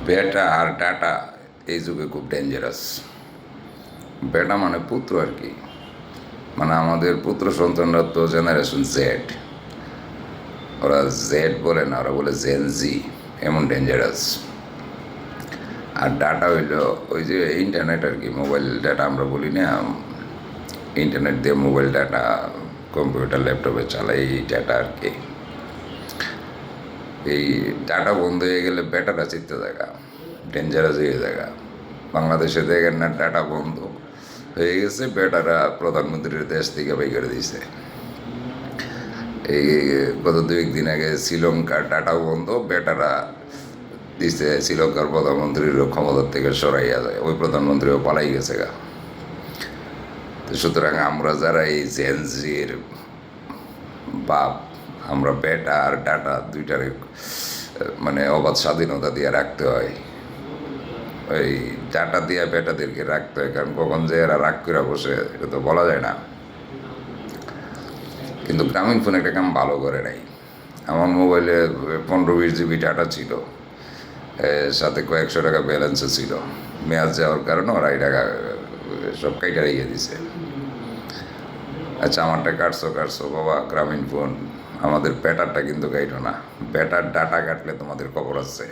বেটা আর ডাটা এই যুগে খুব ডেঞ্জারাস। বেটা মানে পুত্র আর কি, মানে আমাদের পুত্র সন্তানরা তো জেনারেশন জেড, ওরা জেড বলে না, ওরা বলে জেনজি, এমন ডেঞ্জারাস। আর ডাটা হইল ওই যে ইন্টারনেট আর কি, মোবাইল ডাটা আমরা বলি না, ইন্টারনেট দিয়ে মোবাইল ডাটা কম্পিউটার ল্যাপটপে চালাই, এই ডাটা আর কি। এই ডাটা বন্ধ হয়ে গেলে বেটারা চিত্তে জায়গা ডেঞ্জারাস হয়ে জায়গা। বাংলাদেশে দেখেন না, ডাটা বন্ধ হয়ে গেছে, বেটারা প্রধানমন্ত্রীর দেশ থেকে বাই করে দিয়েছে। এই গত 2 দিন আগে শ্রীলঙ্কার ডাটা বন্ধ, বেটারা দিছে শ্রীলঙ্কার প্রধানমন্ত্রীর ক্ষমতার থেকে সরাইয়া যায়, ওই প্রধানমন্ত্রীও পালাই গেছে গা। তো সুতরাং আমরা যারা এই জেনজির বাপ, আমরা বেটা আর ডাটা দুইটারে মানে অবাধ স্বাধীনতা দিয়ে রাখতে হয়। ওই ডাটা দিয়ে বেটাদেরকে রাখতে হয়, কারণ কখন যে এরা রাগ করে বসে এটা তো বলা যায় না। কিন্তু গ্রামীণ ফোন একটা কাম ভালো করে নাই। আমার মোবাইলে 15-20 জিবি ডাটা ছিল, সাথে কয়েকশো টাকা ব্যালেন্সও ছিল। মেয়াদ যাওয়ার কারণে ওরা এই টাকা সব কাইটা রেখে দিছে। আচ্ছা, আমারটা কাটছো বাবা গ্রামীণ ফোন, আমাদের বেটারটা কিন্তু কাইটো না। বেটার ডাটা কাটলে তোমাদের খবর আছে।